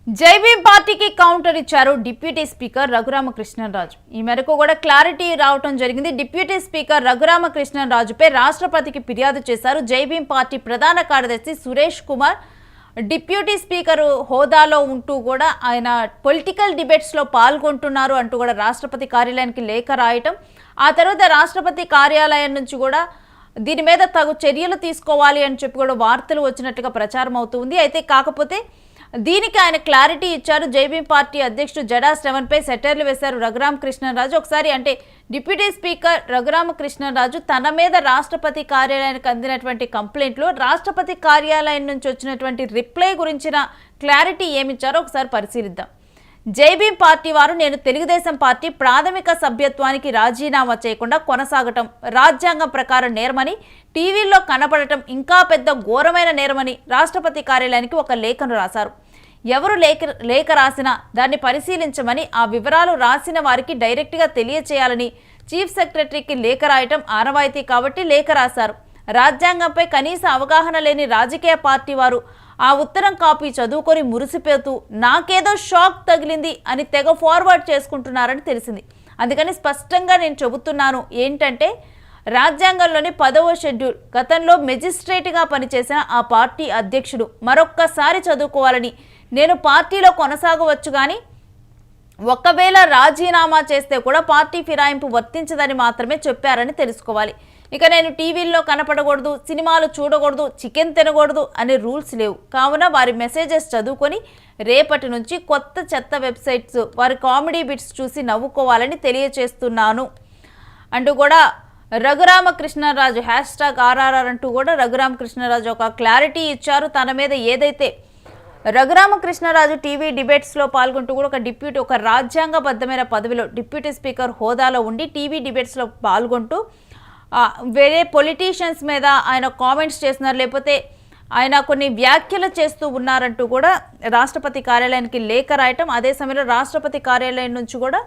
జైభీం పార్టీకి కౌంటర్ ఇచ్చారు deputy speaker Raghuramakrishnaraju. ఈ మేరకు కూడా క్లారిటీ రావడం జరిగింది. డిప్యూటీ స్పీకర్ రఘురామకృష్ణరాజుపై రాష్ట్రపతికి ఫిర్యాదు చేశారు జైభీం పార్టీ ప్రధాన కార్యదర్శి సురేష్ కుమార్. డిప్యూటీ స్పీకర్ హోదాలో ఉంటూ కూడా ఆయన పొలిటికల్ డిబేట్స్లో పాల్గొంటున్నారు అంటూ కూడా రాష్ట్రపతి కార్యాలయానికి లేఖ రాయటం, ఆ తర్వాత రాష్ట్రపతి కార్యాలయం నుంచి కూడా దీని మీద తగు చర్యలు తీసుకోవాలి అని చెప్పి కూడా వార్తలు వచ్చినట్లుగా ప్రచారం అవుతుంది. అయితే కాకపోతే దీనికి ఆయన క్లారిటీ ఇచ్చారు. జైభీం పార్టీ అధ్యక్షుడు జడా శ్రవణ్పై సెటైర్లు వేశారు రఘురామకృష్ణరాజు. ఒకసారి అంటే డిప్యూటీ స్పీకర్ రఘురామకృష్ణరాజు తన మీద రాష్ట్రపతి కార్యాలయానికి అందినటువంటి కంప్లైంట్లో రాష్ట్రపతి కార్యాలయం నుంచి వచ్చినటువంటి రిప్లై గురించిన క్లారిటీ ఏమిచ్చారో ఒకసారి పరిశీలిద్దాం. జైభీం పార్టీ వారు నేను తెలుగుదేశం పార్టీ ప్రాథమిక సభ్యత్వానికి రాజీనామా చేయకుండా కొనసాగటం రాజ్యాంగం ప్రకారం నేరమని, టీవీల్లో కనపడటం ఇంకా పెద్ద ఘోరమైన నేరమని రాష్ట్రపతి కార్యాలయానికి ఒక లేఖను రాశారు. ఎవరు లేఖ రాసినా దాన్ని పరిశీలించమని, ఆ వివరాలు రాసిన వారికి డైరెక్ట్గా తెలియచేయాలని చీఫ్ సెక్రటరీకి లేఖ రాయటం ఆనవాయితీ కాబట్టి లేఖ రాశారు. రాజ్యాంగంపై కనీస అవగాహన లేని రాజకీయ పార్టీ వారు ఆ ఉత్తరం కాపీ చదువుకొని మురిసిపోతూ నాకేదో షాక్ తగిలింది అని తెగ ఫార్వర్డ్ చేసుకుంటున్నారని తెలిసింది. అందుకని స్పష్టంగా నేను చెబుతున్నాను ఏంటంటే, రాజ్యాంగంలోని 10వ షెడ్యూల్ గతంలో మెజిస్ట్రేట్గా పనిచేసిన ఆ పార్టీ అధ్యక్షుడు మరొక్కసారి చదువుకోవాలని, నేను పార్టీలో కొనసాగవచ్చు కానీ ఒకవేళ రాజీనామా చేస్తే కూడా పార్టీ ఫిరాయింపు వర్తించదని మాత్రమే చెప్పారని తెలుసుకోవాలి. ఇక నేను టీవీల్లో కనపడకూడదు, సినిమాలు చూడకూడదు, చికెన్ తినకూడదు అనే రూల్స్ లేవు. కావున వారి మెసేజెస్ చదువుకొని రేపటి నుంచి కొత్త చెత్త వెబ్సైట్స్ వారి కామెడీ బిట్స్ చూసి నవ్వుకోవాలని తెలియచేస్తున్నాను అంటూ కూడా రఘురామకృష్ణరాజు #RRR అంటూ కూడా రఘురామకృష్ణరాజు ఒక క్లారిటీ ఇచ్చారు. తన మీద ఏదైతే రఘురామకృష్ణరాజు టీవీ డిబేట్స్లో పాల్గొంటూ కూడా ఒక రాజ్యాంగబద్ధమైన పదవిలో డిప్యూటీ స్పీకర్ హోదాలో ఉండి టీవీ డిబేట్స్లో పాల్గొంటూ వేరే పొలిటీషియన్స్ మీద ఆయన కామెంట్స్ చేస్తున్నారు, లేకపోతే ఆయన కొన్ని వ్యాఖ్యలు చేస్తూ ఉన్నారంటూ కూడా రాష్ట్రపతి కార్యాలయానికి లేఖ రాయటం, అదే సమయంలో రాష్ట్రపతి కార్యాలయం నుంచి కూడా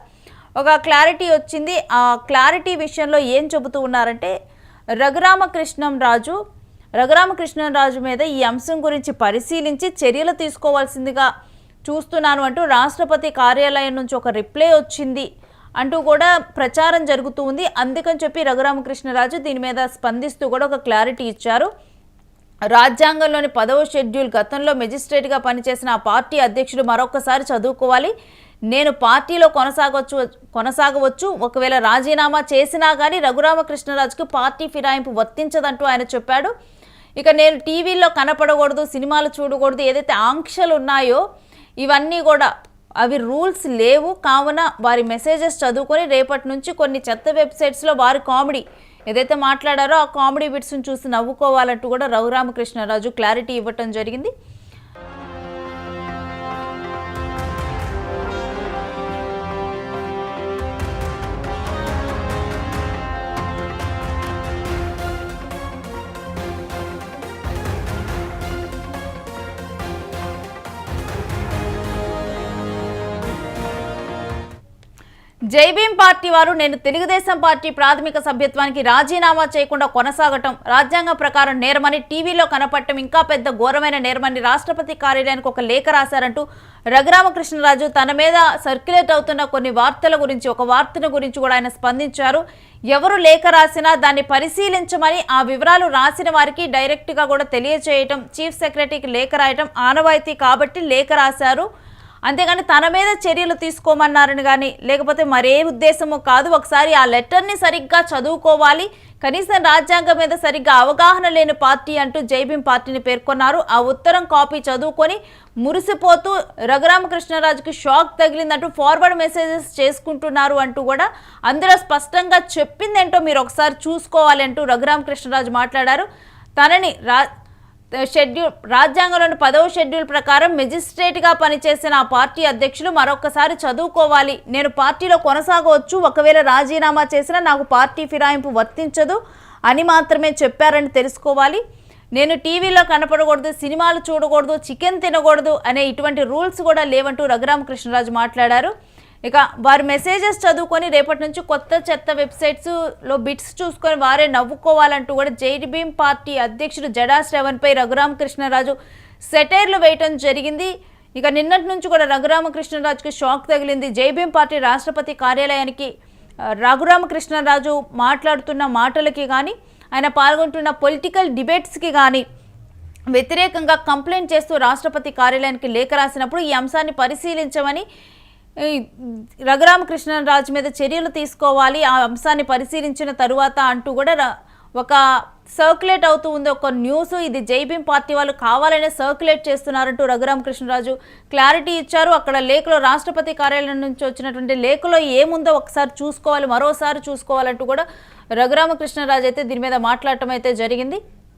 ఒక క్లారిటీ వచ్చింది. ఆ క్లారిటీ విషయంలో ఏం చెబుతూ ఉన్నారంటే, రఘురామకృష్ణరాజు మీద ఈ అంశం గురించి పరిశీలించి చర్యలు తీసుకోవాల్సిందిగా చూస్తున్నాను అంటూ రాష్ట్రపతి కార్యాలయం నుంచి ఒక రిప్లై వచ్చింది అంటూ కూడా ప్రచారం జరుగుతూ ఉంది. అందుకని చెప్పి రఘురామకృష్ణరాజు దీని మీద స్పందిస్తూ కూడా ఒక క్లారిటీ ఇచ్చారు. రాజ్యాంగంలోని 10వ షెడ్యూల్ గతంలో మెజిస్ట్రేట్గా పనిచేసిన ఆ పార్టీ అధ్యక్షుడు మరొకసారి చదువుకోవాలి. నేను పార్టీలో కొనసాగవచ్చు ఒకవేళ రాజీనామా చేసినా కానీ రఘురామకృష్ణరాజుకు పార్టీ ఫిరాయింపు వర్తించదంటూ ఆయన చెప్పాడు. ఇక నేను టీవీల్లో కనపడకూడదు, సినిమాలు చూడకూడదు, ఏదైతే ఆంక్షలు ఉన్నాయో ఇవన్నీ కూడా అవి రూల్స్ లేవు. కావున వారి మెసేజెస్ చదువుకొని రేపటి నుంచి కొన్ని చెత్త వెబ్సైట్స్లో వారి కామెడీ ఏదైతే మాట్లాడారో ఆ కామెడీ బిట్స్ని చూసి నవ్వుకోవాలంటూ కూడా రఘురామకృష్ణరాజు క్లారిటీ ఇవ్వటం జరిగింది. జైభీం పార్టీ వారు నేను తెలుగుదేశం పార్టీ ప్రాథమిక సభ్యత్వానికి రాజీనామా చేయకుండా కొనసాగటం రాజ్యాంగ ప్రకారం నేరమని, టీవీలో కనపడటం ఇంకా పెద్ద ఘోరమైన నేరమని రాష్ట్రపతి కార్యాలయానికి ఒక లేఖ రాశారంటూ రఘురామకృష్ణరాజు తన మీద సర్క్యులేట్ అవుతున్న కొన్ని వార్తల గురించి కూడా ఆయన స్పందించారు. ఎవరు లేఖ రాసినా దాన్ని పరిశీలించమని, ఆ వివరాలు రాసిన వారికి డైరెక్ట్గా కూడా తెలియచేయటం, చీఫ్ సెక్రటరీకి లేఖ రాయటం ఆనవాయితీ కాబట్టి లేఖ రాశారు. అంతేగాని తన మీద చర్యలు తీసుకోమన్నారని కానీ లేకపోతే మరే ఉద్దేశమో కాదు. ఒకసారి ఆ లెటర్ని సరిగ్గా చదువుకోవాలి, కనీసం రాజ్యాంగం మీద సరిగ్గా అవగాహన లేని పార్టీ అంటూ జైభీం పార్టీని పేర్కొన్నారు. ఆ ఉత్తరం కాపీ చదువుకొని మురిసిపోతూ రఘురామకృష్ణరాజుకి షాక్ తగిలిందంటూ ఫార్వర్డ్ మెసేజెస్ చేసుకుంటున్నారు అంటూ కూడా అందులో స్పష్టంగా చెప్పిందేంటో మీరు ఒకసారి చూసుకోవాలి అంటూ రఘురామకృష్ణరాజు మాట్లాడారు. తనని రాజ్యాంగంలోని 10వ షెడ్యూల్ ప్రకారం మెజిస్ట్రేట్గా పనిచేసిన ఆ పార్టీ అధ్యక్షులు మరొకసారి చదువుకోవాలి, నేను పార్టీలో కొనసాగవచ్చు ఒకవేళ రాజీనామా చేసినా నాకు పార్టీ ఫిరాయింపు వర్తించదు అని మాత్రమే చెప్పారని తెలుసుకోవాలి. నేను టీవీలో కనపడకూడదు, సినిమాలు చూడకూడదు, చికెన్ తినకూడదు అనే ఇటువంటి రూల్స్ కూడా లేవంటూ రఘురామకృష్ణరాజు మాట్లాడారు. ఇక వారి మెసేజెస్ చదువుకొని రేపటి నుంచి కొత్త చెత్త వెబ్సైట్స్లో బిట్స్ చూసుకొని వారే నవ్వుకోవాలంటూ కూడా జైభీం పార్టీ అధ్యక్షుడు జడా శ్రవణ్పై రఘురామకృష్ణరాజు సెటైర్లు వేయటం జరిగింది. ఇక నిన్నటి నుంచి కూడా రఘురామకృష్ణరాజుకి షాక్ తగిలింది. జైభీం పార్టీ రాష్ట్రపతి కార్యాలయానికి రఘురామకృష్ణరాజు మాట్లాడుతున్న మాటలకి కానీ ఆయన పాల్గొంటున్న పొలిటికల్ డిబేట్స్కి కానీ వ్యతిరేకంగా కంప్లైంట్ చేస్తూ రాష్ట్రపతి కార్యాలయానికి లేఖ రాసినప్పుడు ఈ అంశాన్ని పరిశీలించమని, రఘురామకృష్ణరాజు మీద చర్యలు తీసుకోవాలి ఆ అంశాన్ని పరిశీలించిన తరువాత అంటూ కూడా ఒక సర్క్యులేట్ అవుతూ ఉంది ఒక న్యూస్. ఇది జైభీం పార్టీ వాళ్ళు కావాలనే సర్క్యులేట్ చేస్తున్నారంటూ రఘురామకృష్ణరాజు క్లారిటీ ఇచ్చారు. అక్కడ లేఖలో రాష్ట్రపతి కార్యాలయం నుంచి వచ్చినటువంటి లేఖలో ఏముందో ఒకసారి చూసుకోవాలి, మరోసారి చూసుకోవాలంటూ కూడా రఘురామకృష్ణరాజు అయితే దీని మీద మాట్లాడటం అయితే జరిగింది.